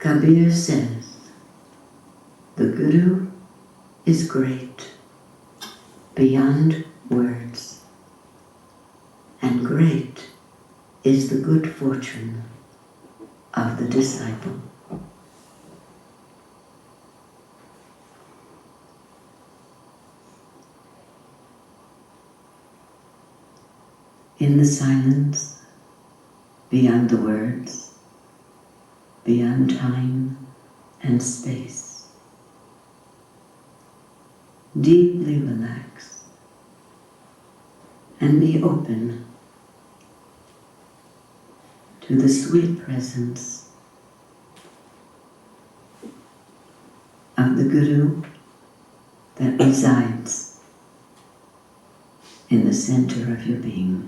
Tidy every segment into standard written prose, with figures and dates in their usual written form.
Kabir says, the Guru is great, beyond words, and great is the good fortune of the disciple. In the silence, beyond the words, beyond time and space, deeply relax and be open to the sweet presence of the Guru that resides in the center of your being.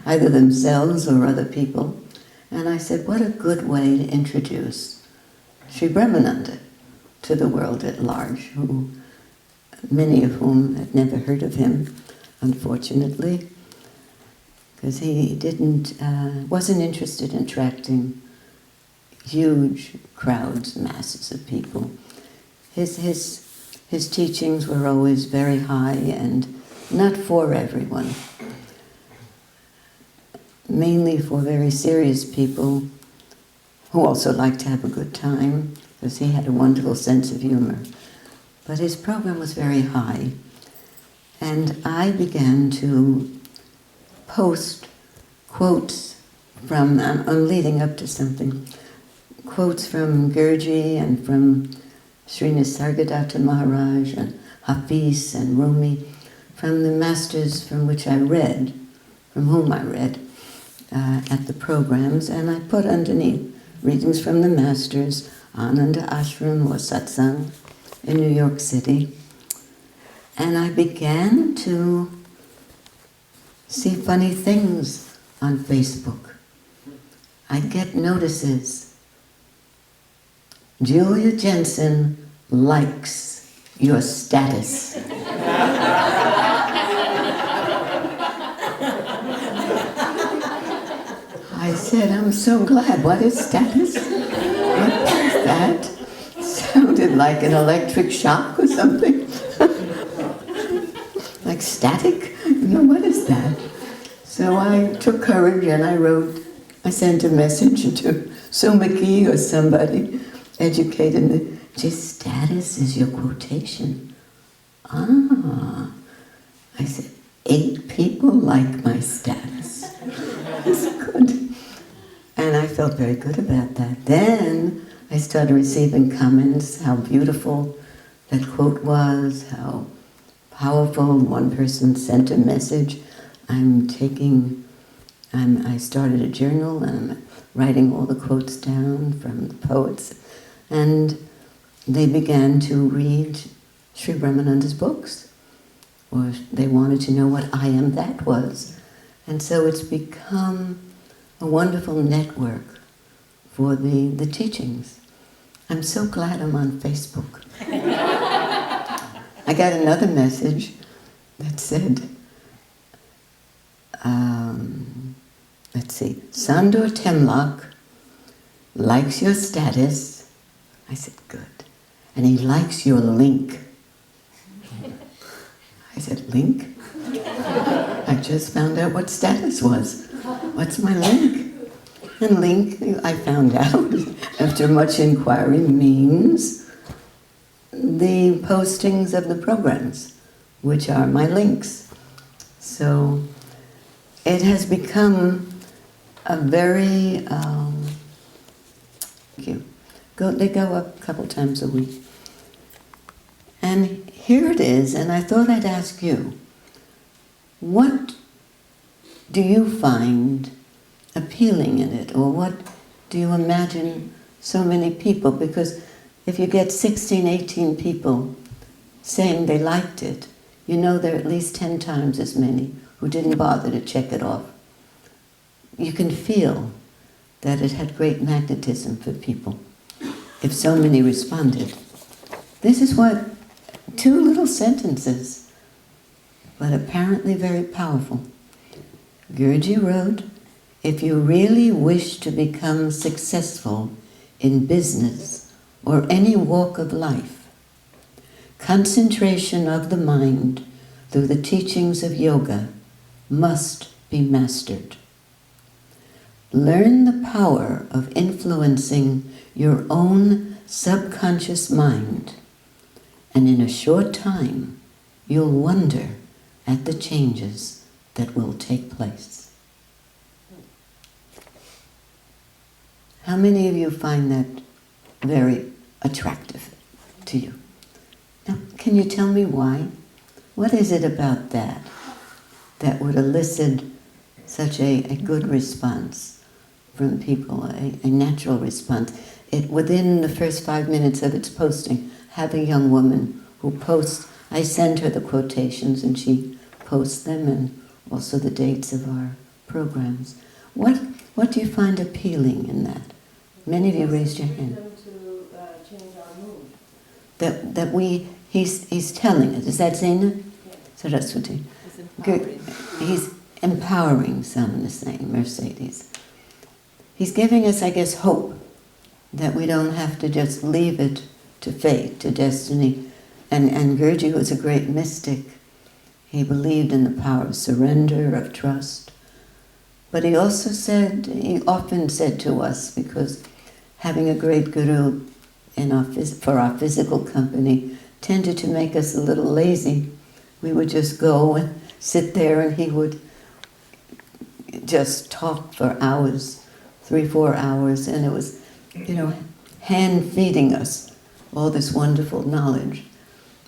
Either themselves or other people. And I said, what a good way to introduce Sri Brahmananda to the world at large, who, many of whom had never heard of him, unfortunately, because he wasn't interested in attracting huge crowds, masses of people. His teachings were always very high and not for everyone. Mainly for very serious people who also liked to have a good time, because he had a wonderful sense of humor. But his program was very high. And I began to post quotes from, I'm leading up to something, quotes from Gurji and from Sri Nisargadatta Maharaj and Hafiz and Rumi, from the masters from which I read, from whom I read, at the programs, and I put underneath readings from the masters, Ananda Ashram or Satsang in New York City. And I began to see funny things on Facebook. I get notices. Julia Jensen likes your status. I said, I'm so glad. What is status? What is that? Sounded like an electric shock or something. Like static? What is that? So I took courage and I sent a message to Sumaki or somebody, educated me. Just status is your quotation. Ah. I said, 8 people like my status. That's good. And I felt very good about that. Then I started receiving comments, how beautiful that quote was, how powerful. One person sent a message. I started a journal and I'm writing all the quotes down from the poets. And they began to read Sri Brahmananda's books, or they wanted to know what I Am That was. And so it's become a wonderful network for the teachings. I'm so glad I'm on Facebook. I got another message that said, let's see, Sandor Temlock likes your status. I said, good. And he likes your link. I said, link? I just found out what status was. What's my link? And link, I found out, after much inquiry, means the postings of the programs, which are my links. So it has become a very, they go up a couple times a week. And here it is, and I thought I'd ask you, what do you find appealing in it, or what do you imagine so many people, because if you get 16, 18 people saying they liked it, you know there are at least 10 times as many who didn't bother to check it off. You can feel that it had great magnetism for people if so many responded. This is what, 2 little sentences, but apparently very powerful. Guruji wrote, if you really wish to become successful in business or any walk of life, concentration of the mind through the teachings of yoga must be mastered. Learn the power of influencing your own subconscious mind, and in a short time, you'll wonder at the changes that will take place. How many of you find that very attractive to you? Now, can you tell me why? What is it about that that would elicit such a good response from people, a natural response? Within the first 5 minutes of its posting, have a young woman who posts, I send her the quotations and she posts them, and also the dates of our programs. What do you find appealing in that? Many of you raised your hand. To change our mood. That he's telling us. Is that Zena? Yes. Saraswati. He's empowering. He's empowering some, the same, Mercedes. He's giving us, I guess, hope that we don't have to just leave it to fate, to destiny. And Guruji was a great mystic. He believed in the power of surrender, of trust. But he also said, he often said to us, because having a great guru for our physical company tended to make us a little lazy. We would just go and sit there and he would just talk for hours, 3-4 hours, and it was, hand feeding us all this wonderful knowledge.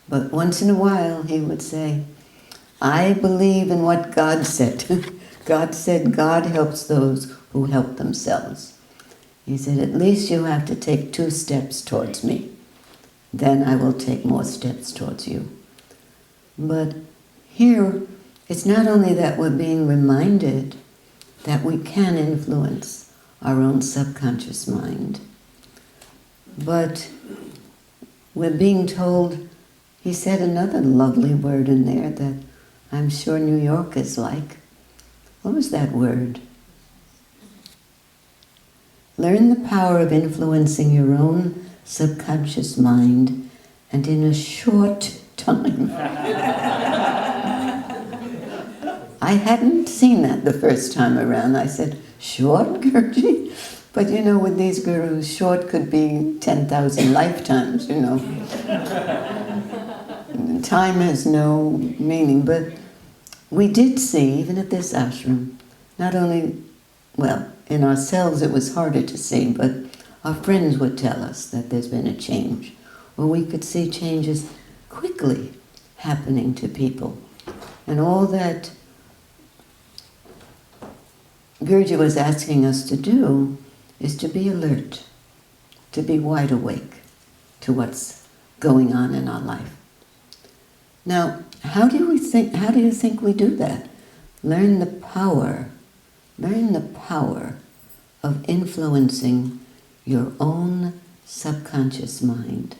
But once in a while he would say, I believe in what God said. God said God helps those who help themselves. He said, at least you have to take 2 steps towards me. Then I will take more steps towards you. But here, it's not only that we're being reminded that we can influence our own subconscious mind, but we're being told, he said another lovely word in there that I'm sure New Yorkers like. What was that word? Learn the power of influencing your own subconscious mind, and in a short time. I hadn't seen that the first time around. I said, short, Guruji? But with these gurus, short could be 10,000 lifetimes, Time has no meaning, but we did see, even at this ashram, not only, in ourselves it was harder to see, but our friends would tell us that there's been a change, or we could see changes quickly happening to people. And all that Guruji was asking us to do is to be alert, to be wide awake, to what's going on in our life. Now, how do you think we do that? Learn the power of influencing your own subconscious mind.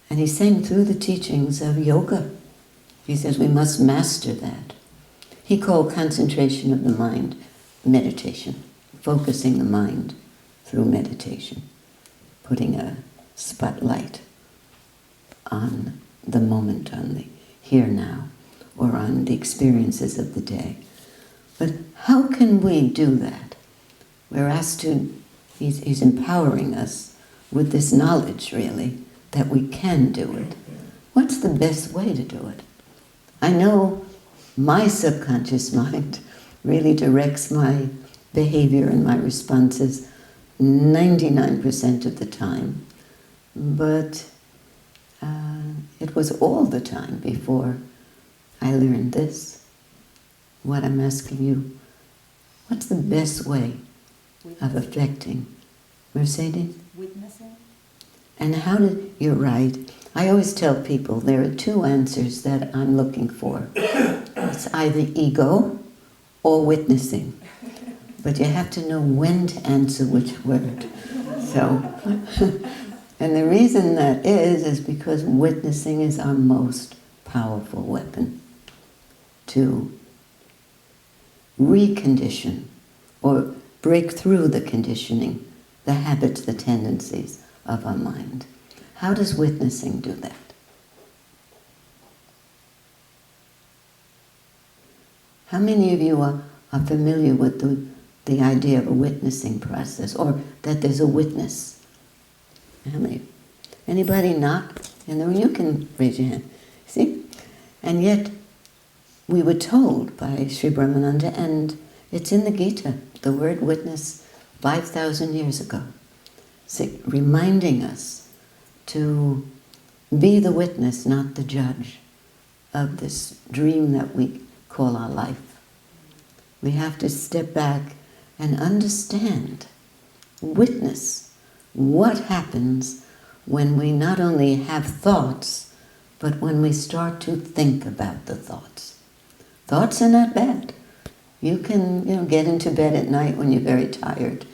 And he's saying through the teachings of yoga, he says we must master that. He called concentration of the mind meditation, focusing the mind through meditation, putting a spotlight on the moment, on the here now, or on the experiences of the day. But how can we do that? We're asked to, he's empowering us with this knowledge, really, that we can do it. What's the best way to do it? I know my subconscious mind really directs my behavior and my responses 99% of the time, but it was all the time before I learned this. What I'm asking you, what's the best way of affecting? Mercedes? Witnessing? And you're right. I always tell people there are two answers that I'm looking for. It's either ego or witnessing. But you have to know when to answer which word. So, and the reason that is because witnessing is our most powerful weapon to recondition or break through the conditioning, the habits, the tendencies of our mind. How does witnessing do that? How many of you are familiar with the idea of a witnessing process, or that there's a witness? How many? Anybody not? And then you can raise your hand. See? And yet, we were told by Sri Brahmananda, and it's in the Gita, the word witness 5,000 years ago, reminding us to be the witness, not the judge, of this dream that we call our life. We have to step back and understand, witness what happens when we not only have thoughts, but when we start to think about the thoughts. Thoughts are not bad. You can, get into bed at night when you're very tired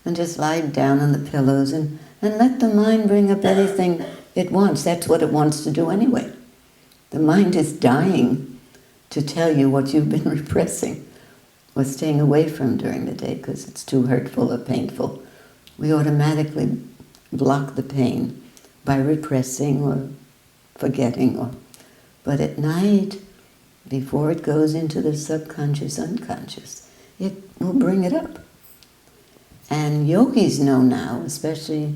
and just lie down on the pillows and let the mind bring up anything it wants. That's what it wants to do anyway. The mind is dying to tell you what you've been repressing or staying away from during the day because it's too hurtful or painful. We automatically block the pain by repressing or forgetting. But at night, before it goes into the subconscious, unconscious, it will bring it up. And yogis know now, especially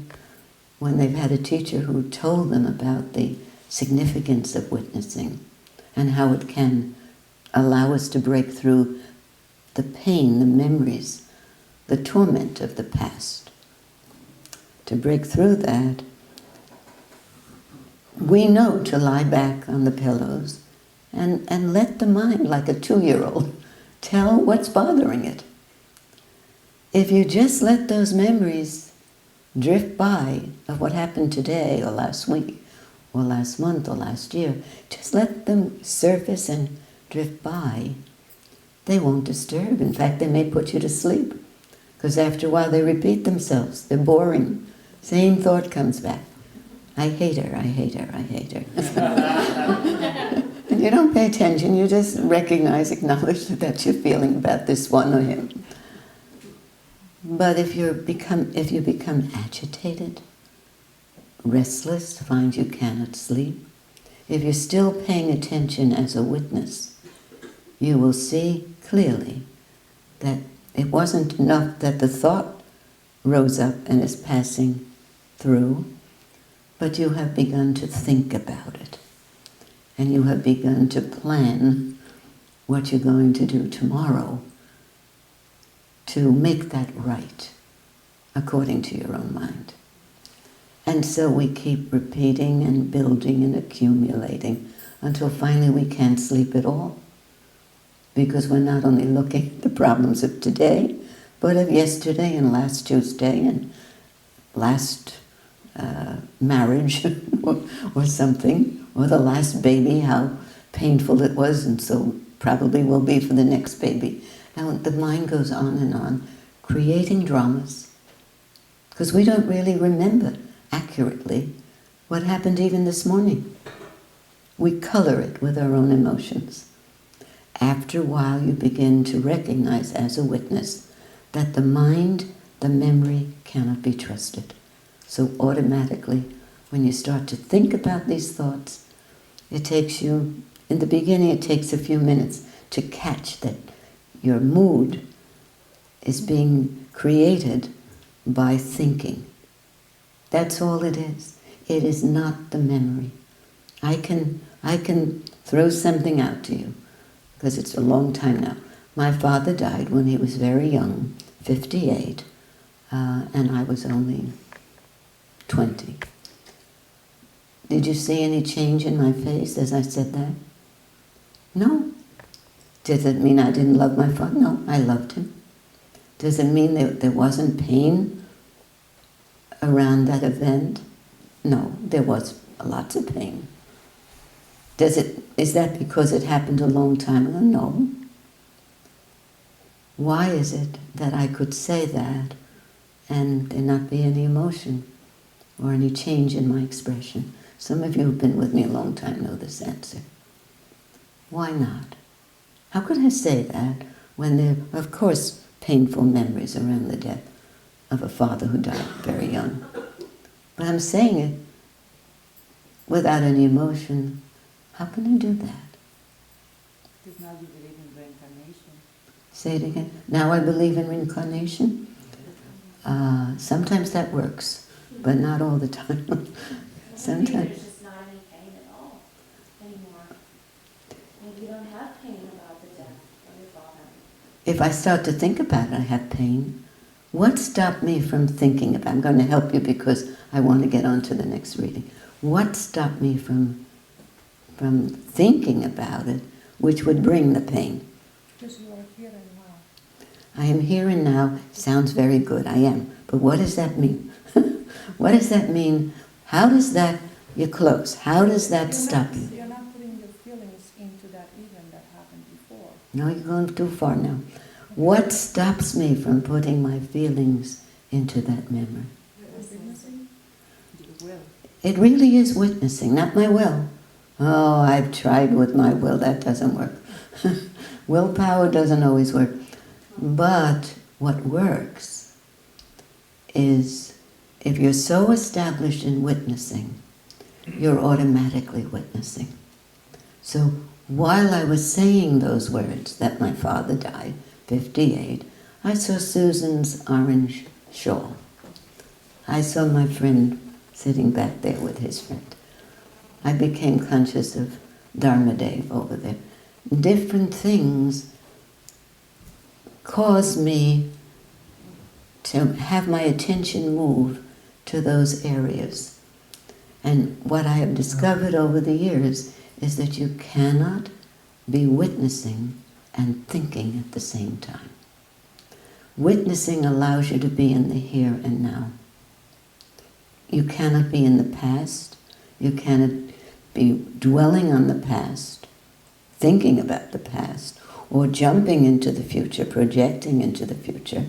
when they've had a teacher who told them about the significance of witnessing and how it can allow us to break through the pain, the memories, the torment of the past. To break through that, we know to lie back on the pillows and let the mind, like a 2-year-old, tell what's bothering it. If you just let those memories drift by of what happened today or last week or last month or last year, just let them surface and drift by, they won't disturb. In fact, they may put you to sleep because after a while they repeat themselves. They're boring. Same thought comes back. I hate her, I hate her, I hate her. And you don't pay attention, you just recognize, acknowledge that you're feeling about this one or him. But if you become agitated, restless, find you cannot sleep, if you're still paying attention as a witness, you will see clearly that it wasn't enough that the thought rose up and is passing through, but you have begun to think about it. And you have begun to plan what you're going to do tomorrow to make that right according to your own mind. And so we keep repeating and building and accumulating until finally we can't sleep at all. Because we're not only looking at the problems of today, but of yesterday and last Tuesday and last marriage or something, or the last baby, how painful it was, and so probably will be for the next baby. Now the mind goes on, creating dramas, because we don't really remember accurately what happened even this morning. We color it with our own emotions. After a while, you begin to recognize as a witness that the mind, the memory, cannot be trusted. So automatically, when you start to think about these thoughts, it takes you, in the beginning it takes a few minutes to catch that your mood is being created by thinking. That's all it is. It is not the memory. I can throw something out to you, because it's a long time now. My father died when he was very young, 58, and I was only 20. Did you see any change in my face as I said that? No. Does it mean I didn't love my father? No, I loved him. Does it mean there wasn't pain around that event? No, there was lots of pain. Is that because it happened a long time ago? No. Why is it that I could say that and there not be any emotion or any change in my expression? Some of you who've been with me a long time know this answer. Why not? How could I say that when there are, of course, painful memories around the death of a father who died very young? But I'm saying it without any emotion. How can I do that? Because now you believe in reincarnation. Say it again. Now I believe in reincarnation. Sometimes that works, but not all the time. Maybe Sometimes. there's just not any pain at all anymore. Maybe you don't have pain about the death of your father. If I start to think about it, I have pain. What stopped me from thinking about it? I'm going to help you because I want to get on to the next reading. What stopped me from thinking about it, which would bring the pain? Because you are here and now. I am here and now. Sounds very good, I am. But what does that mean? What does that mean? How does that, you're close, how does that stop you? You're not putting your feelings into that event that happened before. No, you're going too far now. What stops me from putting my feelings into that memory? Witnessing? Your will. It really is witnessing, not my will. Oh, I've tried with my will, that doesn't work. Willpower doesn't always work. But what works is, if you're so established in witnessing, you're automatically witnessing. So while I was saying those words, that my father died, 58, I saw Susan's orange shawl. I saw my friend sitting back there with his friend. I became conscious of Dharmadev over there. Different things caused me to have my attention move to those areas. And what I have discovered over the years is that you cannot be witnessing and thinking at the same time. Witnessing allows you to be in the here and now. You cannot be in the past. You cannot be dwelling on the past, thinking about the past, or jumping into the future, projecting into the future.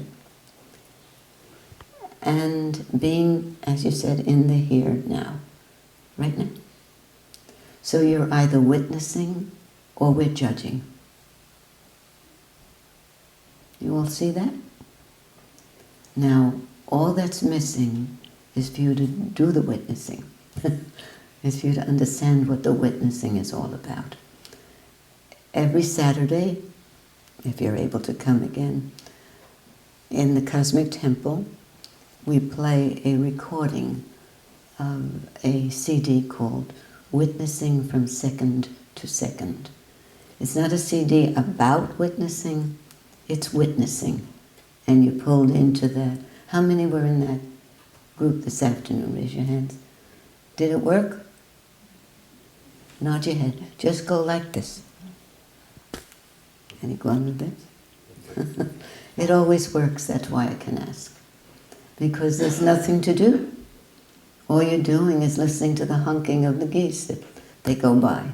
And being, as you said, in the here now, right now. So you're either witnessing or we're judging. You all see that? Now, all that's missing is for you to do the witnessing. Is for you to understand what the witnessing is all about. Every Saturday, if you're able to come again, in the Cosmic Temple, we play a recording of a CD called Witnessing from Second to Second. It's not a CD about witnessing, it's witnessing. And you're pulled into that. How many were in that group this afternoon? Raise your hands. Did it work? Nod your head. Just go like this. Can you go on with this? It always works, that's why I can ask. Because there's nothing to do. All you're doing is listening to the honking of the geese that they go by,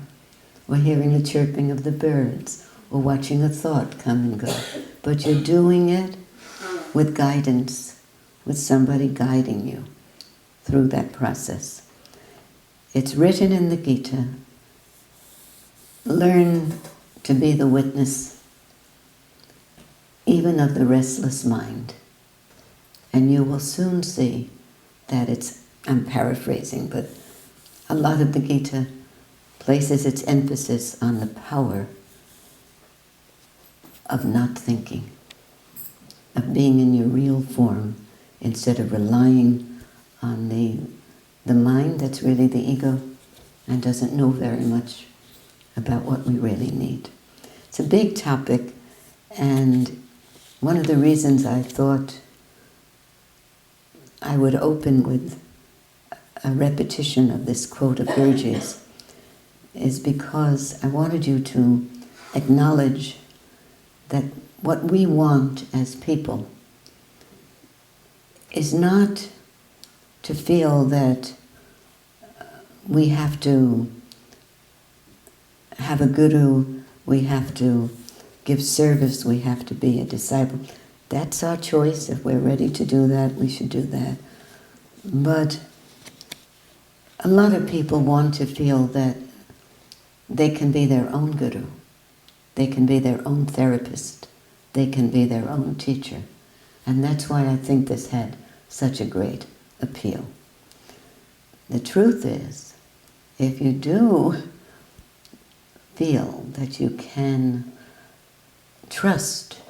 or hearing the chirping of the birds, or watching a thought come and go. But you're doing it with guidance, with somebody guiding you through that process. It's written in the Gita, learn to be the witness even of the restless mind. And you will soon see that I'm paraphrasing, but a lot of the Gita places its emphasis on the power of not thinking, of being in your real form, instead of relying on the mind that's really the ego and doesn't know very much about what we really need. It's a big topic, and one of the reasons I thought I would open with a repetition of this quote of Gurdjieff's is because I wanted you to acknowledge that what we want as people is not to feel that we have to have a guru, we have to give service, we have to be a disciple. That's our choice. If we're ready to do that, we should do that. But a lot of people want to feel that they can be their own guru, they can be their own therapist, they can be their own teacher. And that's why I think this had such a great appeal. The truth is, if you do feel that you can trust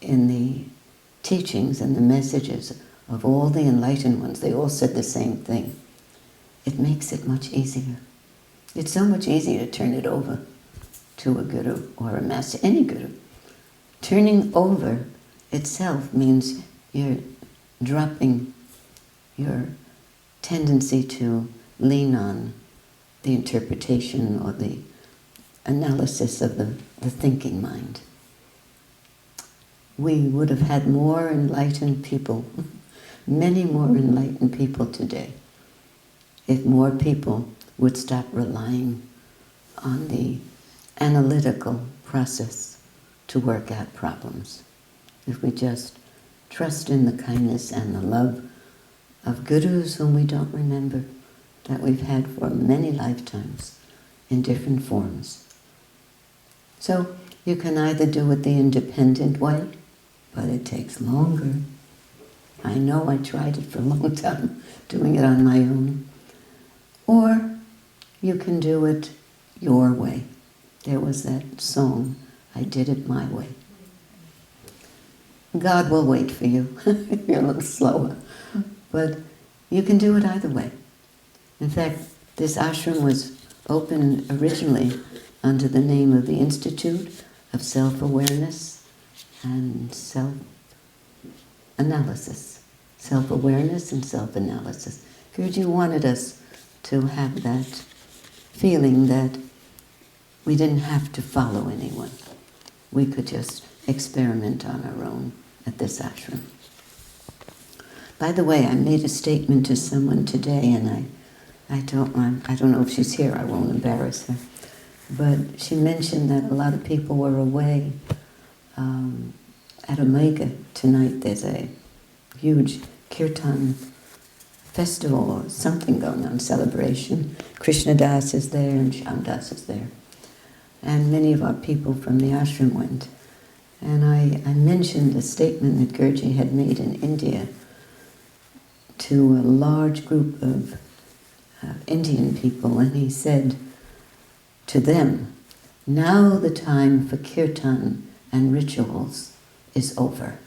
in the teachings and the messages of all the enlightened ones, they all said the same thing, it makes it much easier. It's so much easier to turn it over to a guru or a master, any guru. Turning over itself means you're dropping your tendency to lean on the interpretation or the analysis of the thinking mind. We would have had more enlightened people, many more enlightened people today, if more people would stop relying on the analytical process to work out problems. If we just trust in the kindness and the love of gurus whom we don't remember, that we've had for many lifetimes in different forms. So you can either do it the independent way, but it takes longer. I know I tried it for a long time, doing it on my own. Or you can do it your way. There was that song, I did it my way. God will wait for you. You're a little slower. But you can do it either way. In fact, this ashram was opened originally under the name of the Institute of Self-Awareness and Self-Analysis. Self-awareness and self-analysis. Guruji wanted us to have that feeling that we didn't have to follow anyone. We could just experiment on our own at this ashram. By the way, I made a statement to someone today, and I don't know if she's here, I won't embarrass her, but she mentioned that a lot of people were away at Omega tonight. There's a huge kirtan festival or something going on, celebration. Krishna Das is there and Shyam Das is there. And many of our people from the ashram went. And I mentioned a statement that Gurdjieff had made in India to a large group of Indian people, and he said to them, now the time for kirtan and rituals is over.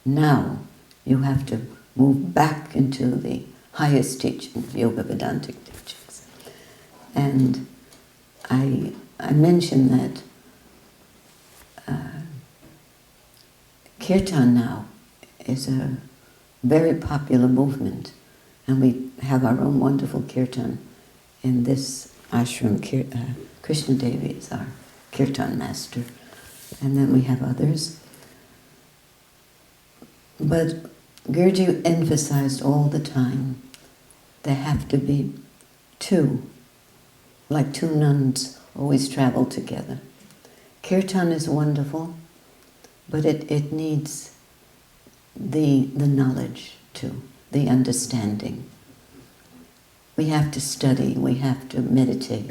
Now you have to move back into the highest teachings, Yoga Vedantic teachings. And I mentioned that kirtan now is a very popular movement, and we have our own wonderful kirtan in this ashram. Krishna Devi is our kirtan master, and then we have others. But Gurdjieff emphasized all the time there have to be two, like two nuns always travel together. Kirtan is wonderful, but it needs the knowledge too, the understanding. We have to study, we have to meditate,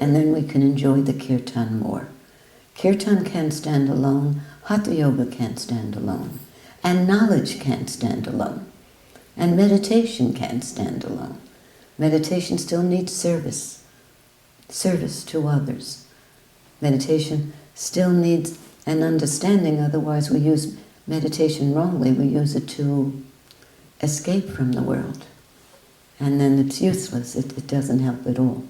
and then we can enjoy the kirtan more. Kirtan can't stand alone, Hatha Yoga can't stand alone, and knowledge can't stand alone, and meditation can't stand alone. Meditation still needs service to others. Meditation still needs an understanding, otherwise we use meditation wrongly. We use it to escape from the world. And then it's useless, it doesn't help at all.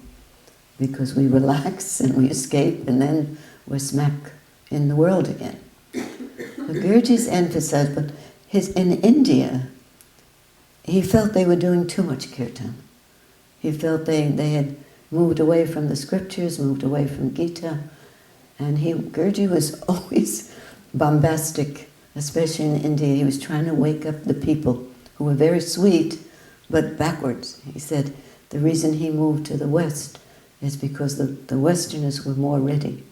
Because we relax and we escape and then we're smack in the world again. So Gurdji's emphasized, but in India, he felt they were doing too much kirtan. He felt they had moved away from the scriptures, moved away from Gita, and Gurdji was always bombastic, especially in India. He was trying to wake up the people who were very sweet, but backwards. He said the reason he moved to the West is because the Westerners were more ready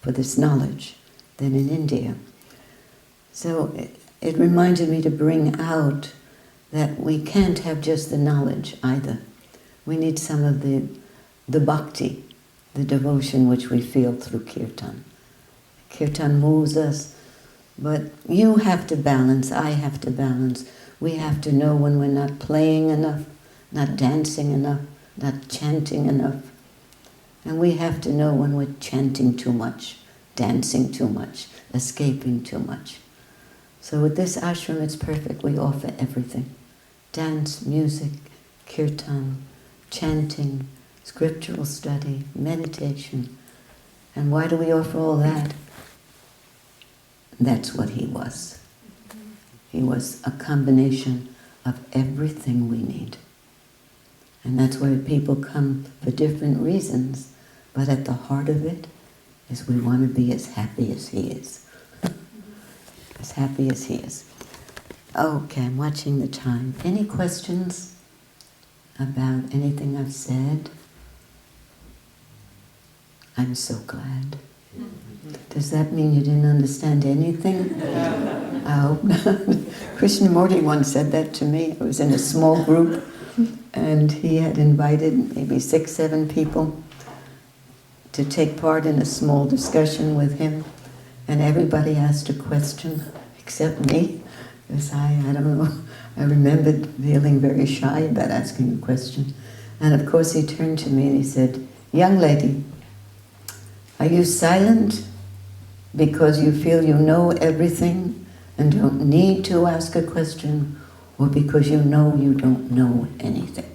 for this knowledge than in India. So it reminded me to bring out that we can't have just the knowledge either. We need some of the bhakti, the devotion which we feel through kirtan. Kirtan moves us, but you have to balance, I have to balance. We have to know when we're not playing enough, not dancing enough, not chanting enough. And we have to know when we're chanting too much, dancing too much, escaping too much. So with this ashram, it's perfect. We offer everything. Dance, music, kirtan, chanting, scriptural study, meditation. And why do we offer all that? That's what he was. He was a combination of everything we need. And that's why people come for different reasons, but at the heart of it is we want to be as happy as he is. As happy as he is. Okay, I'm watching the time. Any questions about anything I've said? I'm so glad. Does that mean you didn't understand anything? I hope not. Krishnamurti once said that to me. I was in a small group and he had invited maybe 6, 7 people to take part in a small discussion with him, and everybody asked a question except me, because I don't know, I remembered feeling very shy about asking a question. And of course he turned to me and he said, "Young lady, are you silent because you feel you know everything and don't need to ask a question, or because you know you don't know anything?"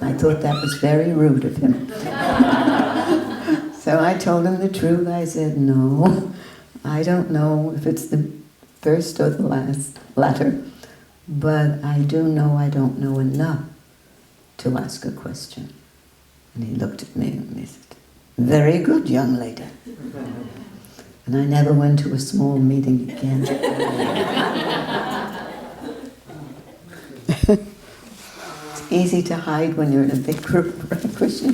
I thought that was very rude of him. So I told him the truth. I said, "No, I don't know if it's the first or the latter, but I do know I don't know enough to ask a question." And he looked at me and he said, "Very good, young lady." And I never went to a small meeting again. It's easy to hide when you're in a big group, right, Krishna?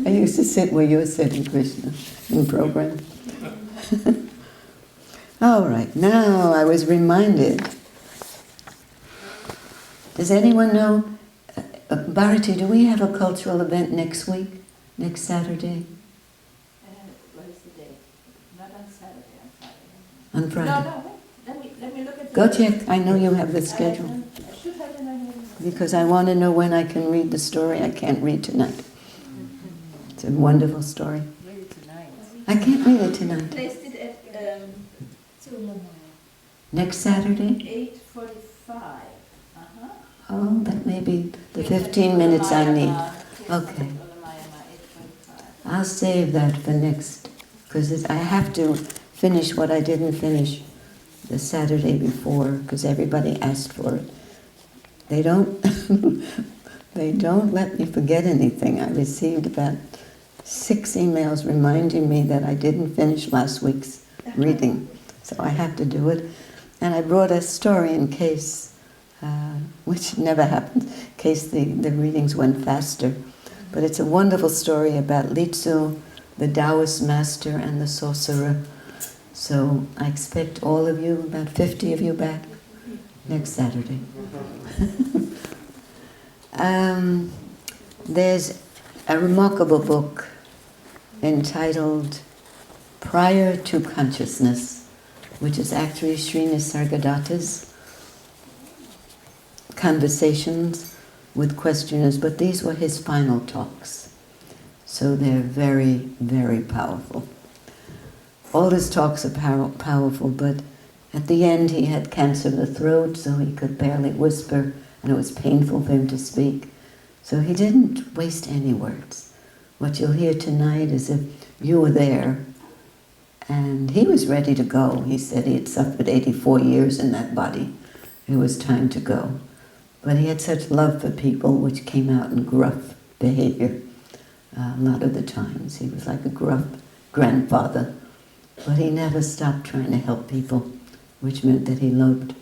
I used to sit where you're sitting, Krishna, in program. All right, now I was reminded. Does anyone know, Bharati, do we have a cultural event next week? Next Saturday? What is the date? Not on Saturday, On on Friday. Friday? No, let me look at the... Go check, I know you have the schedule. I should have it in my head. Because I want to know when I can read the story. I can't read tonight. It's a wonderful story. Read it tonight. I can't read it tonight. Placed it at Next Saturday? 8:45. Oh, that may be the 15 minutes I need. Okay. I'll save that for next, because I have to finish what I didn't finish the Saturday before, because everybody asked for it. They don't let me forget anything. I received about 6 emails reminding me that I didn't finish last week's reading, so I have to do it. And I brought a story in case which never happened, in case the readings went faster. But it's a wonderful story about Li Tzu, the Taoist master, and the sorcerer. So I expect all of you, about 50 of you, back next Saturday. There's a remarkable book entitled Prior to Consciousness, which is actually Sri Nisargadatta's conversations with questioners, but these were his final talks. So they're very, very powerful. All his talks are powerful, but at the end he had cancer of the throat, so he could barely whisper, and it was painful for him to speak. So he didn't waste any words. What you'll hear tonight is if you were there, and he was ready to go. He said he had suffered 84 years in that body. It was time to go. But he had such love for people, which came out in gruff behavior a lot of the times. He was like a gruff grandfather. But he never stopped trying to help people, which meant that he loved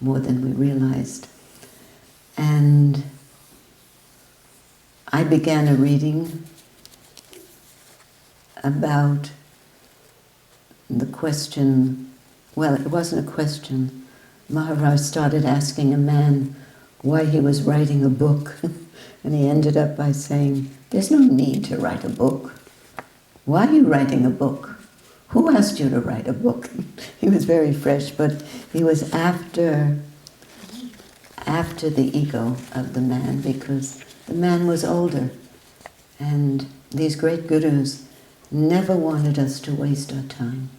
more than we realized. And I began a reading about the question, well, it wasn't a question. Maharaj started asking a man why he was writing a book, and he ended up by saying, "There's no need to write a book. Why are you writing a book? Who asked you to write a book?" He was very fresh, but he was after the ego of the man, because the man was older, and these great gurus never wanted us to waste our time.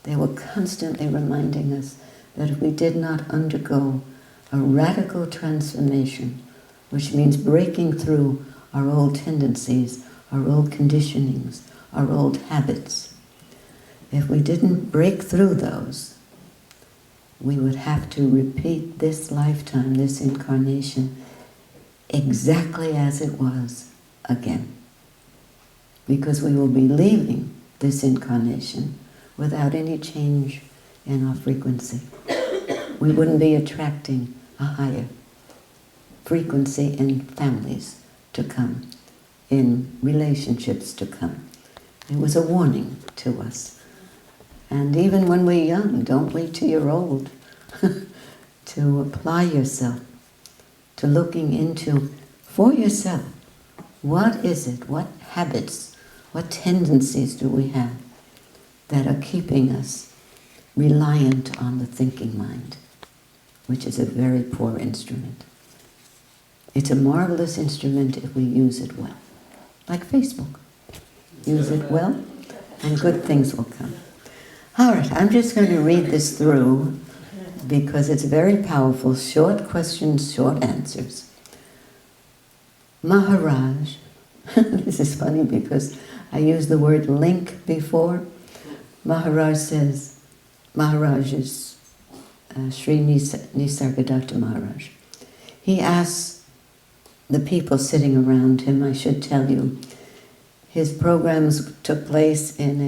They were constantly reminding us that if we did not undergo a radical transformation, which means breaking through our old tendencies, our old conditionings, our old habits, if we didn't break through those, we would have to repeat this lifetime, this incarnation, exactly as it was again. Because we will be leaving this incarnation without any change in our frequency. We wouldn't be attracting a higher frequency in families to come, in relationships to come. It was a warning to us. And even when we're young, don't wait till you're old to apply yourself to looking into, for yourself, what is it, what habits, what tendencies do we have that are keeping us reliant on the thinking mind, which is a very poor instrument. It's a marvelous instrument if we use it well. Like Facebook. Use it well, and good things will come. All right, I'm just going to read this through because it's very powerful. Short questions, short answers. Maharaj, this is funny because I used the word link before. Maharaj says, Maharaj is Sri Nisargadatta Maharaj. He asks the people sitting around him, I should tell you, his programs took place in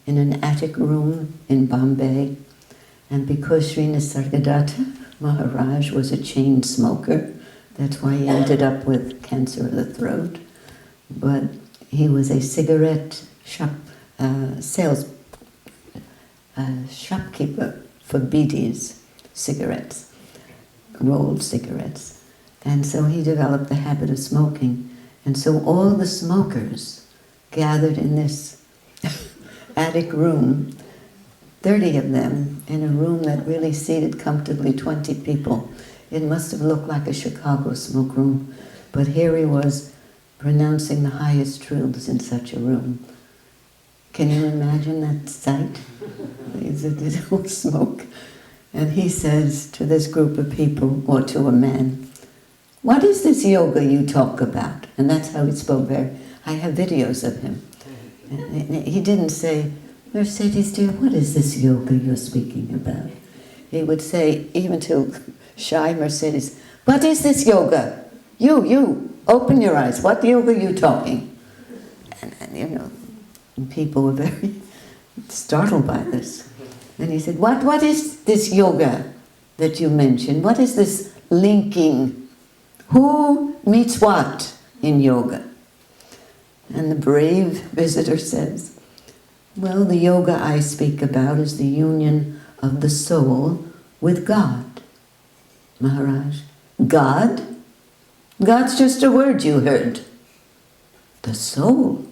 an attic room in Bombay, and because Sri Nisargadatta Maharaj was a chain smoker, that's why he ended up with cancer of the throat. But he was a cigarette shopkeeper for bidis, cigarettes, rolled cigarettes. And so he developed the habit of smoking. And so all the smokers gathered in this attic room, 30 of them, in a room that really seated comfortably 20 people. It must have looked like a Chicago smoke room, but here he was pronouncing the highest truths in such a room. Can you imagine that sight? There's all smoke. And he says to this group of people, or to a man, "What is this yoga you talk about?" And that's how he spoke very. I have videos of him. And he didn't say, "Mercedes dear, what is this yoga you're speaking about?" He would say, even to shy Mercedes, "What is this yoga? You, open your eyes. What yoga are you talking?" And you know, people were very startled by this. And he said, what is this yoga that you mentioned? What is this linking who meets what in yoga. And the brave visitor says, well, the yoga I speak about is the union of the soul with God. Maharaj, God? God's just a word you heard. The soul,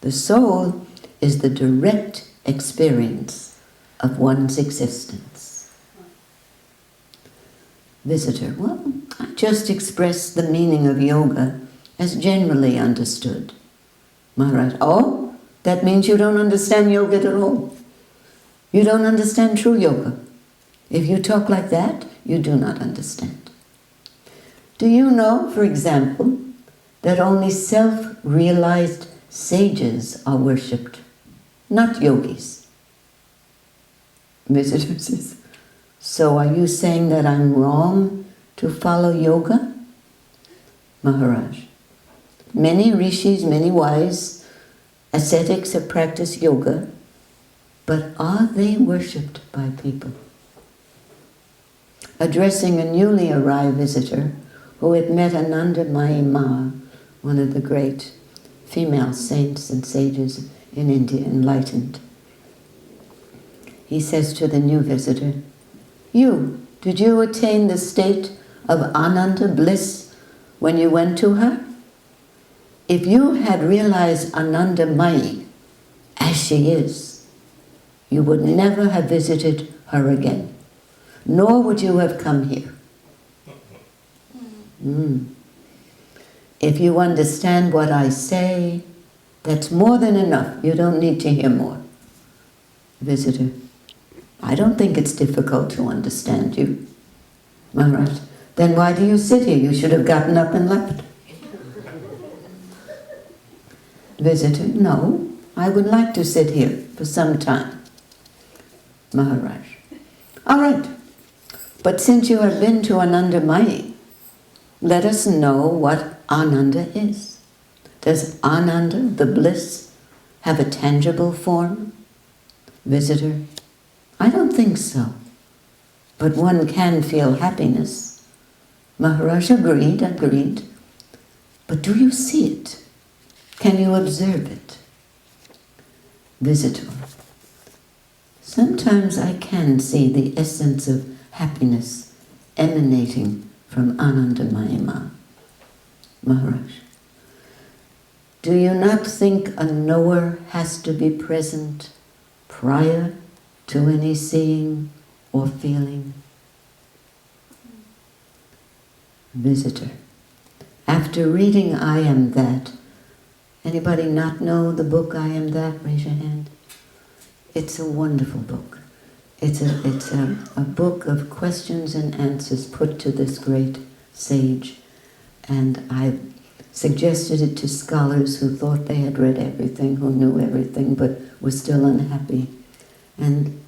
the soul is the direct experience of one's existence. Visitor, well, I just expressed the meaning of yoga as generally understood. Maharaj, oh, that means you don't understand yoga at all. You don't understand true yoga. If you talk like that, you do not understand. Do you know, for example, that only self-realized sages are worshipped, not yogis? Visitor says, so are you saying that I'm wrong to follow yoga? Maharaj, many rishis, many wise ascetics have practiced yoga, but are they worshipped by people? Addressing a newly arrived visitor who had met Anandamayi Ma, one of the great female saints and sages in India, enlightened, he says to the new visitor, did you attain the state of Ananda bliss when you went to her? If you had realized Anandamayi as she is, you would never have visited her again, nor would you have come here. If you understand what I say, that's more than enough. You don't need to hear more. Visitor, I don't think it's difficult to understand you. Maharaj, then why do you sit here? You should have gotten up and left. Visitor, no, I would like to sit here for some time. Maharaj, all right, but since you have been to Anandamayi, let us know what Ananda is. Does Ananda, the bliss, have a tangible form? Visitor, I don't think so, but one can feel happiness. Maharaj, agreed. But do you see it? Can you observe it? Visitor, sometimes I can see the essence of happiness emanating from Anandamayi Ma. Maharaj, do you not think a knower has to be present prior to any seeing or feeling? Visitor, after reading I Am That, anybody not know the book I Am That? Raise your hand. It's a wonderful book. It's a book of questions and answers put to this great sage. And I've suggested it to scholars who thought they had read everything, who knew everything, but were still unhappy. And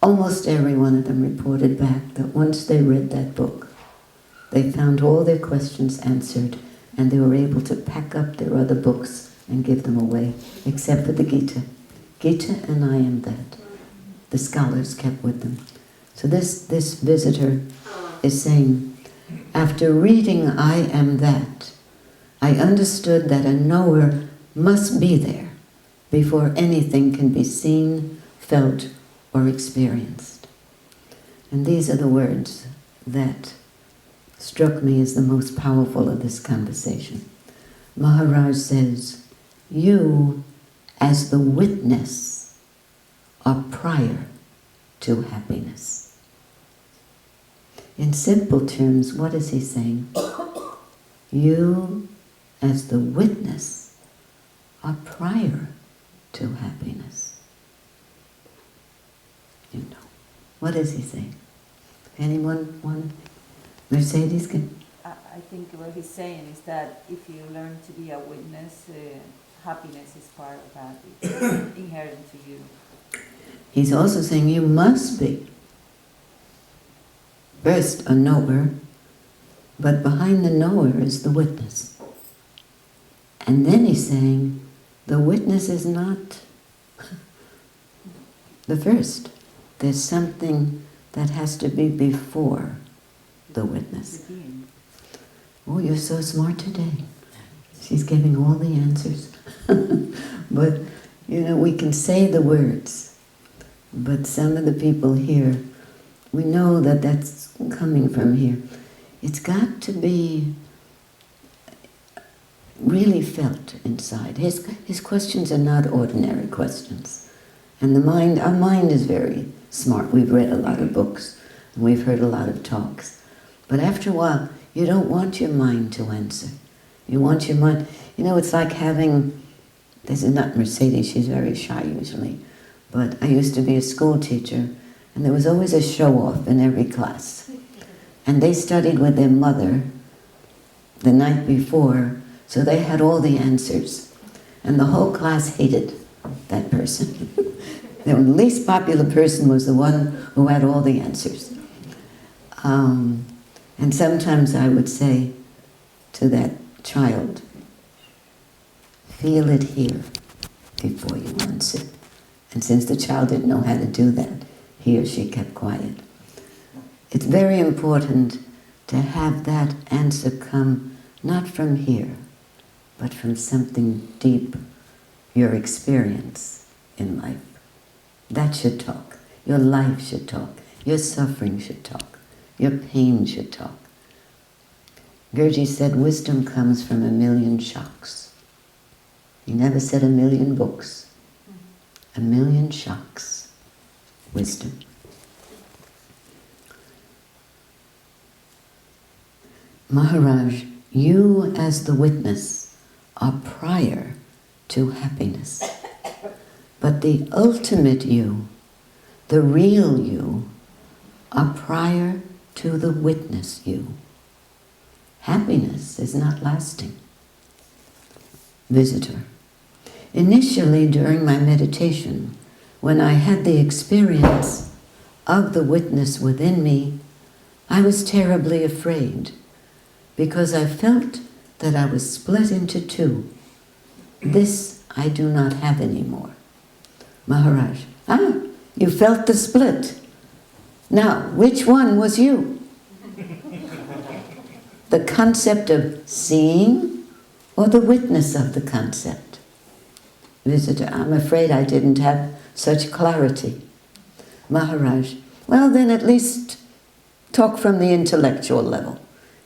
almost every one of them reported back that once they read that book, they found all their questions answered, and they were able to pack up their other books and give them away, except for the Gita. Gita and I Am That. The scholars kept with them. So this visitor is saying, after reading I Am That, I understood that a knower must be there before anything can be seen, felt, or experienced. And these are the words that struck me as the most powerful of this conversation. Maharaj says, you, as the witness, are prior to happiness. In simple terms, what is he saying? You, as the witness, are prior to happiness. You know. What is he saying? Anyone want? Mercedes can. I think what he's saying is that if you learn to be a witness, happiness is part of that. It's inherent to you. He's also saying you must be first a knower, but behind the knower is the witness. And then he's saying the witness is not the first. There's something that has to be before the witness. The being. Oh, you're so smart today. She's giving all the answers. But, you know, we can say the words, but some of the people here, we know that that's coming from here. It's got to be really felt inside. His questions are not ordinary questions. And the mind, our mind is very smart. We've read a lot of books, and we've heard a lot of talks. But after a while, you don't want your mind to answer. You want your mind, you know, it's like having, this is not Mercedes, she's very shy usually, but I used to be a school teacher, and there was always a show-off in every class. And they studied with their mother the night before, so they had all the answers. And the whole class hated that person. The least popular person was the one who had all the answers. And sometimes I would say to that child, feel it here before you answer. And since the child didn't know how to do that, he or she kept quiet. It's very important to have that answer come not from here, but from something deep, your experience in life. That should talk. Your life should talk. Your suffering should talk. Your pain should talk. Gurdjieff said wisdom comes from a million shocks. He never said a million books. A million shocks. Wisdom. Maharaj, you as the witness are prior to happiness. But the ultimate you, the real you, are prior to the witness you. Happiness is not lasting. Visitor. Initially, during my meditation, when I had the experience of the witness within me, I was terribly afraid because I felt that I was split into two. This I do not have anymore. Maharaj, you felt the split. Now, which one was you? The concept of seeing or the witness of the concept? Visitor, I'm afraid I didn't have such clarity. Maharaj, well then at least talk from the intellectual level,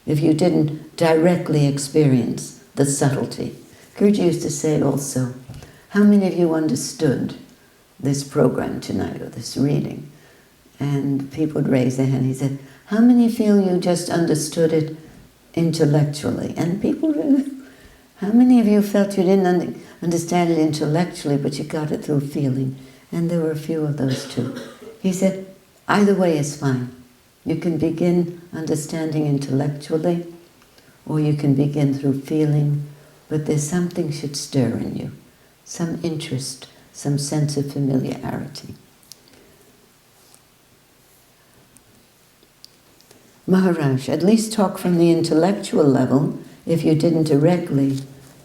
if you didn't directly experience the subtlety. Gurdjieff used to say also, how many of you understood this program tonight, or this reading? And people would raise their hand. He said, how many feel you just understood it intellectually? And people, how many of you felt you didn't understand it intellectually, but you got it through feeling? And there were a few of those too. He said, either way is fine. You can begin understanding intellectually, or you can begin through feeling, but there's something should stir in you, some interest, some sense of familiarity. Maharaj, at least talk from the intellectual level if you didn't directly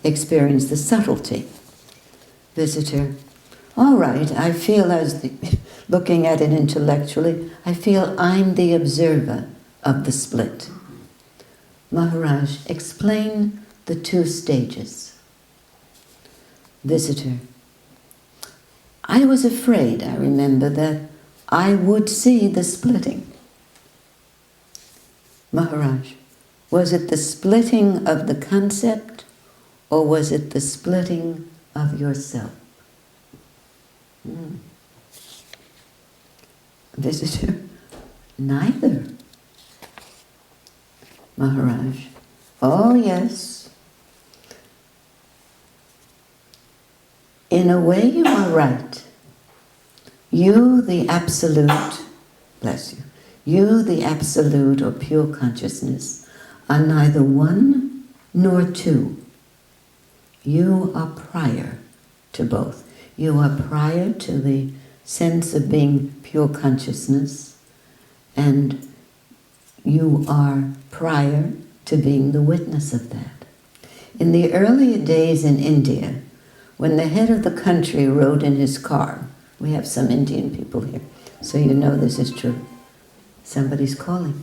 experience the subtlety. Visitor, all right, I feel looking at it intellectually, I feel I'm the observer of the split. Maharaj, explain the two stages. Visitor, I was afraid, I remember, that I would see the splitting. Maharaj, was it the splitting of the concept, or was it the splitting of yourself? Visitor, neither. Maharaj, oh yes. In a way you are right. You, the Absolute, bless you, you, the Absolute or pure consciousness, are neither one nor two. You are prior to both. You are prior to the sense of being pure consciousness, and you are prior to being the witness of that. In the earlier days in India, when the head of the country rode in his car, we have some Indian people here, so you know this is true. Somebody's calling.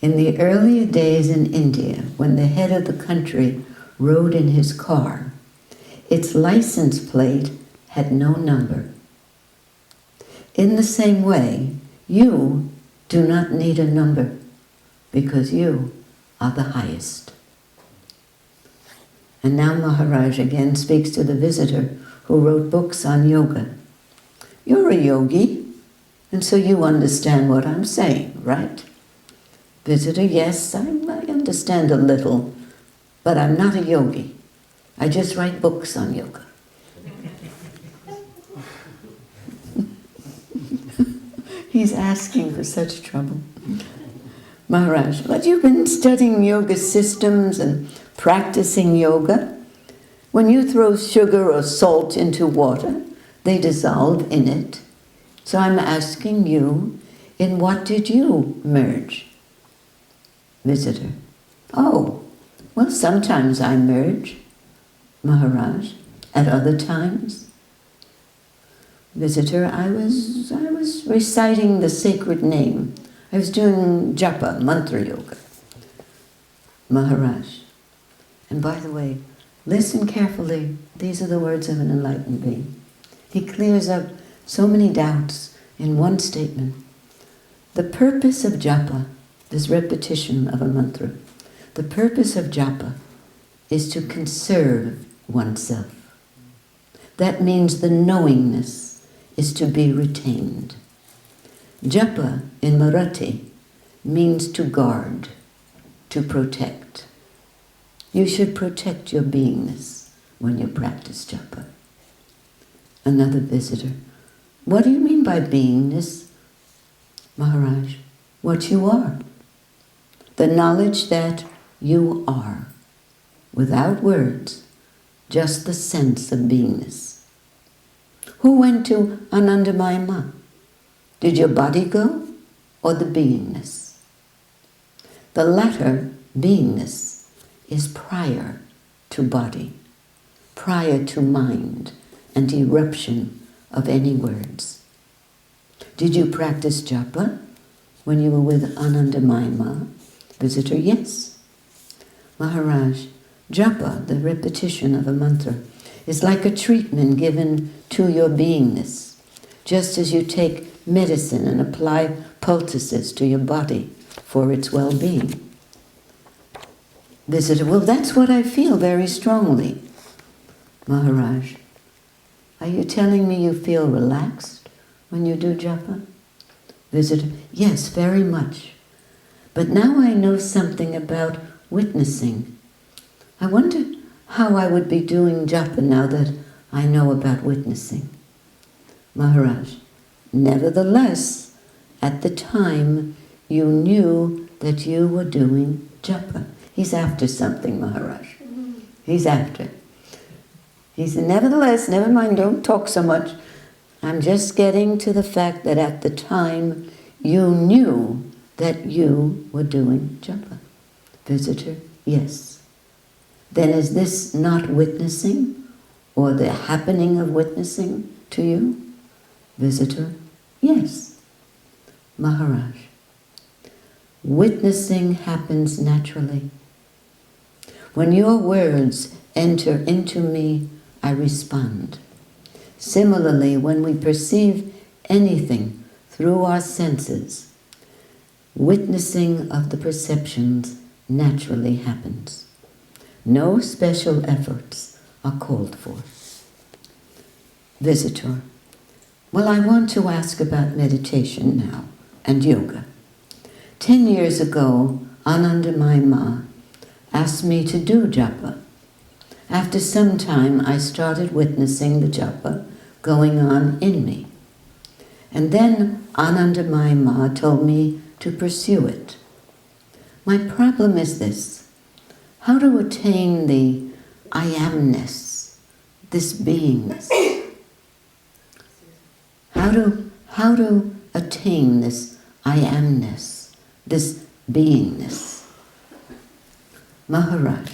In the earlier days in India, when the head of the country rode in his car, its license plate had no number. In the same way, you do not need a number because you are the highest. And now Maharaj again speaks to the visitor who wrote books on yoga. You're a yogi, and so you understand what I'm saying, right? Visitor, yes, I understand a little, but I'm not a yogi. I just write books on yoga. He's asking for such trouble. Maharaj, but you've been studying yoga systems and practicing yoga. When you throw sugar or salt into water, they dissolve in it. So I'm asking you, in what did you merge? Visitor, oh, well, sometimes I merge. Maharaj, at other times? Visitor, I was reciting the sacred name. I was doing japa, mantra yoga. Maharaj, and by the way, listen carefully. These are the words of an enlightened being. He clears up so many doubts in one statement. The purpose of japa, this repetition of a mantra, the purpose of japa is to conserve oneself. That means the knowingness is to be retained. Japa in Marathi means to guard, to protect. You should protect your beingness when you practice japa. Another visitor, what do you mean by beingness? Maharaj, what you are. The knowledge that you are, without words, just the sense of beingness. Who went to Anandamayi Ma? Did your body go or the beingness? The latter, beingness, is prior to body, prior to mind and eruption of any words. Did you practice japa when you were with Anandamayi Ma? Visitor, yes. Maharaj, japa, the repetition of a mantra, is like a treatment given to your beingness, just as you take medicine and apply poultices to your body for its well-being. Visitor, well, that's what I feel very strongly. Maharaj, are you telling me you feel relaxed when you do japa? Visitor, yes, very much. But now I know something about witnessing. I wonder how I would be doing japa now that I know about witnessing. Maharaj, nevertheless, at the time you knew that you were doing japa. He's after something, Maharaj. He's after. He said, nevertheless, never mind, don't talk so much. I'm just getting to the fact that at the time you knew that you were doing japa. Visitor, yes. Then is this not witnessing or the happening of witnessing to you? Visitor, yes. Maharaj, witnessing happens naturally. When your words enter into me, I respond. Similarly, when we perceive anything through our senses, witnessing of the perceptions naturally happens. No special efforts are called for. Visitor, well, I want to ask about meditation now and yoga. 10 years ago, Anandamayi Ma asked me to do japa. After some time, I started witnessing the japa going on in me. And then Anandamayi Ma told me to pursue it. My problem is this. How to attain the I amness, this beingness? How to attain this I amness, this beingness? Maharaj,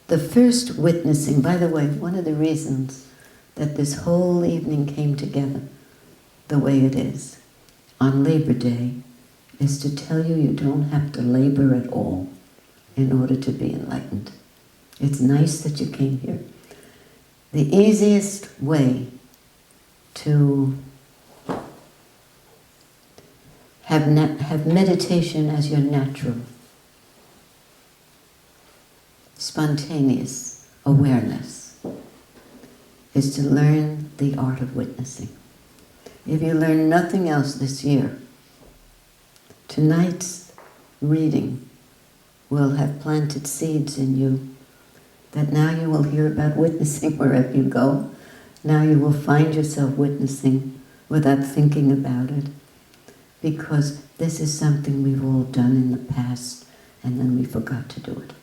the first witnessing, by the way, one of the reasons that this whole evening came together the way it is, on Labor Day, is to tell you you don't have to labor at all in order to be enlightened. It's nice that you came here. The easiest way to have meditation as your natural, spontaneous awareness is to learn the art of witnessing. If you learn nothing else this year, tonight's reading will have planted seeds in you that now you will hear about witnessing wherever you go. Now you will find yourself witnessing without thinking about it, because this is something we've all done in the past and then we forgot to do it.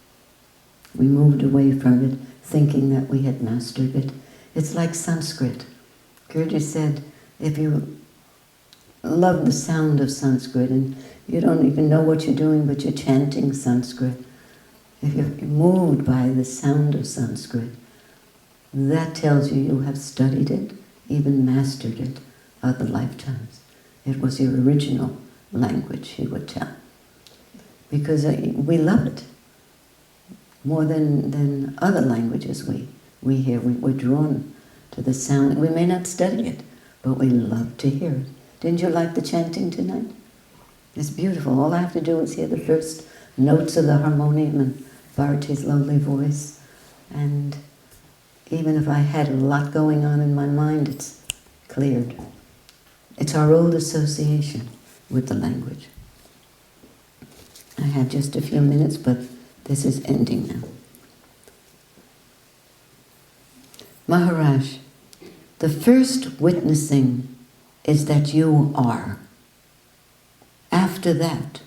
We moved away from it thinking that we had mastered it. It's like Sanskrit. Gurdjieff said, if you love the sound of Sanskrit and you don't even know what you're doing but you're chanting Sanskrit, if you're moved by the sound of Sanskrit, that tells you you have studied it, even mastered it, other lifetimes. It was your original language, he would tell. Because we love it. More than other languages we hear. We're drawn to the sound. We may not study it, but we love to hear it. Didn't you like the chanting tonight? It's beautiful. All I have to do is hear the first notes of the harmonium and Bharati's lovely voice. And even if I had a lot going on in my mind, it's cleared. It's our old association with the language. I have just a few minutes, but this is ending now. Maharaj, the first witnessing is that you are. After that,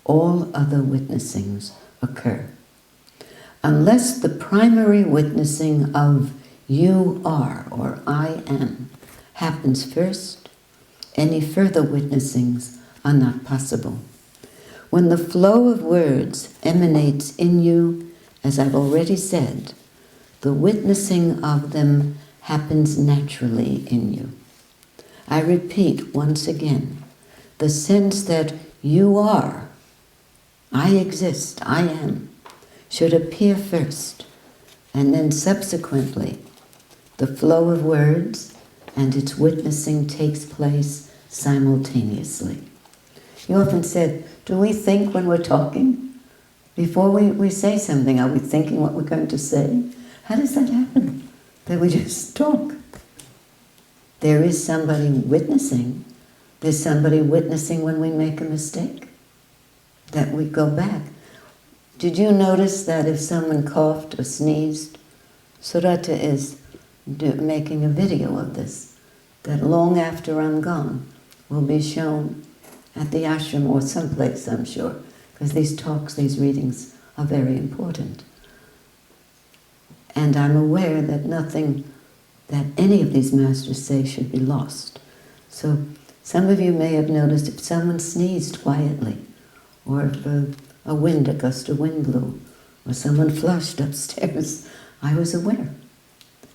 all other witnessings occur. Unless the primary witnessing of you are, or I am, happens first, any further witnessings are not possible. When the flow of words emanates in you, as I've already said, the witnessing of them happens naturally in you. I repeat once again, the sense that you are, I exist, I am, should appear first, and then subsequently the flow of words and its witnessing takes place simultaneously. You often said, do we think when we're talking? Before we say something, are we thinking what we're going to say? How does that happen? That we just talk. There is somebody witnessing. There's somebody witnessing when we make a mistake. That we go back. Did you notice that if someone coughed or sneezed, Surata is making a video of this, that long after I'm gone will be shown at the ashram or someplace, I'm sure, because these talks, these readings are very important. And I'm aware that nothing that any of these masters say should be lost. So some of you may have noticed if someone sneezed quietly, or if a gust of wind blew, or someone flushed upstairs, I was aware.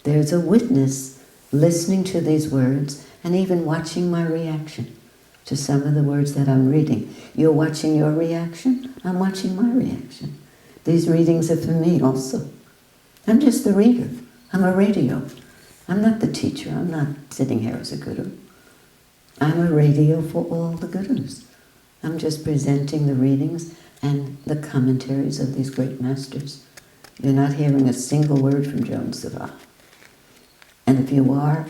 There's a witness listening to these words and even watching my reaction to some of the words that I'm reading. You're watching your reaction, I'm watching my reaction. These readings are for me also. I'm just the reader. I'm a radio. I'm not the teacher. I'm not sitting here as a guru. I'm a radio for all the gurus. I'm just presenting the readings and the commentaries of these great masters. You're not hearing a single word from Joan Savah. And if you are,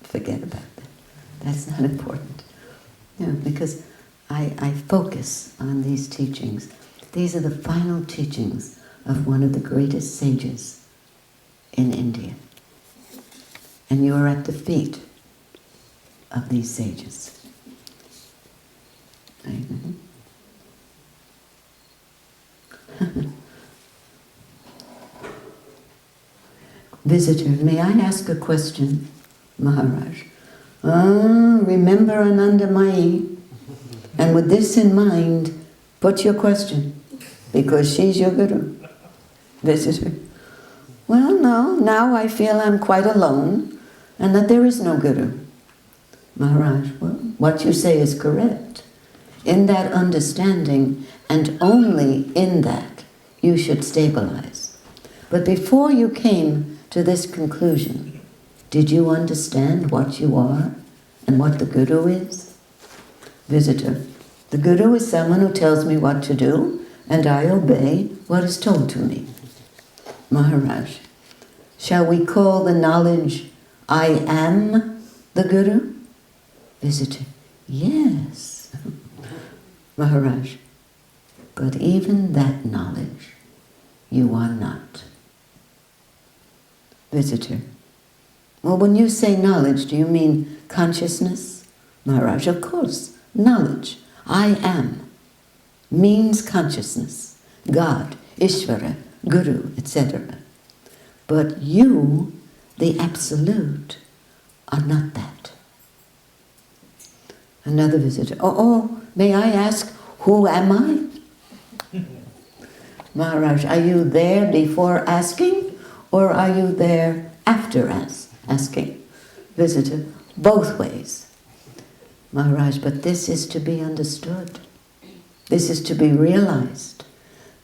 forget about that. That's not important. Because I focus on these teachings. These are the final teachings of one of the greatest sages in India. And you are at the feet of these sages. Amen. Visitor, may I ask a question, Maharaj? Remember Anandamayi, and with this in mind, put your question, because she's your guru. Visitor. Well, no, now I feel I'm quite alone, and that there is no guru. Maharaj, well, what you say is correct. In that understanding, and only in that, you should stabilize. But before you came to this conclusion, did you understand what you are and what the Guru is? Visitor: the Guru is someone who tells me what to do, and I obey what is told to me. Maharaj: shall we call the knowledge I am the Guru? Visitor: yes. Maharaj: but even that knowledge you are not. Visitor: well, when you say knowledge, do you mean consciousness? Maharaj: of course, knowledge, I am, means consciousness, God, Ishvara, Guru, etc. But you, the Absolute, are not that. Another visitor: oh, may I ask, who am I? Maharaj: are you there before asking, or are you there after asking? Visitor: both ways. Maharaj: but this is to be understood. This is to be realized.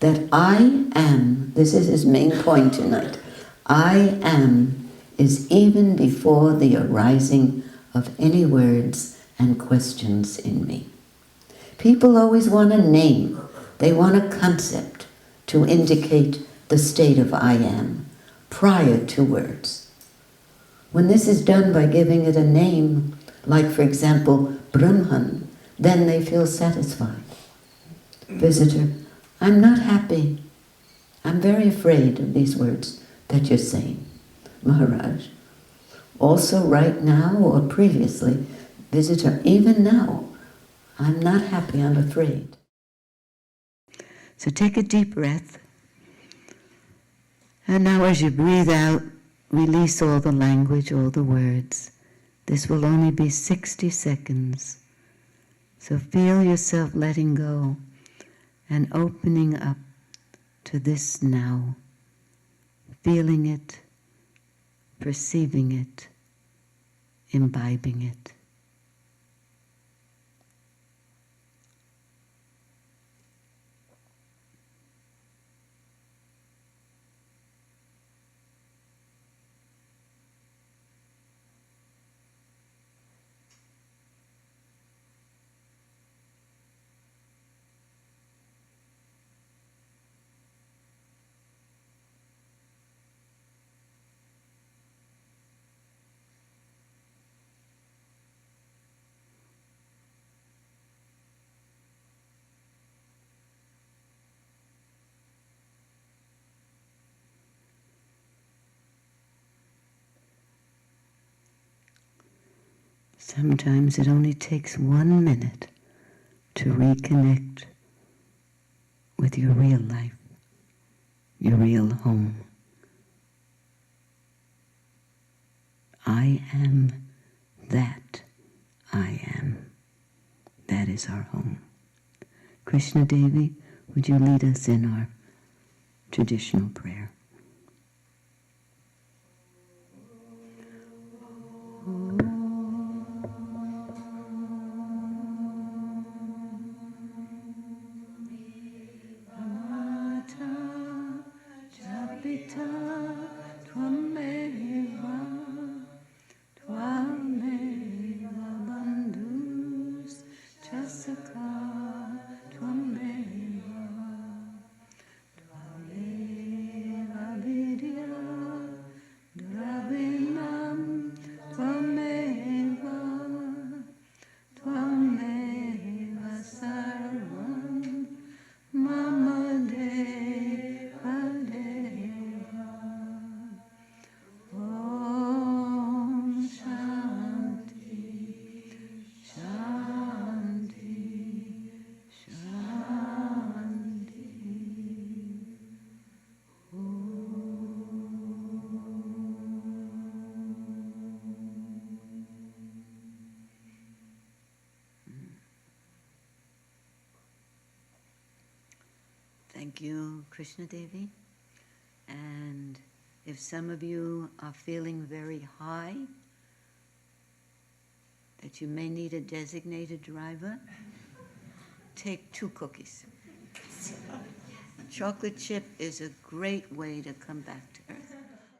That I am, this is his main point tonight, I am is even before the arising of any words and questions in me. People always want a name, they want a concept to indicate the state of I am, prior to words. When this is done by giving it a name, like for example, Brahman, then they feel satisfied. Visitor: I'm not happy. I'm very afraid of these words that you're saying. Maharaj: also right now or previously? Visitor: even now, I'm not happy, I'm afraid. So take a deep breath. And now as you breathe out, release all the language, all the words. This will only be 60 seconds. So feel yourself letting go and opening up to this now, feeling it, perceiving it, imbibing it. Sometimes it only takes 1 minute to reconnect with your real life, your real home. I am that I am. That is our home. Krishna Devi, would you lead us in our traditional prayer? Thank you, Krishna Devi. And if some of you are feeling very high, that you may need a designated driver, take 2 cookies. Chocolate chip is a great way to come back to earth.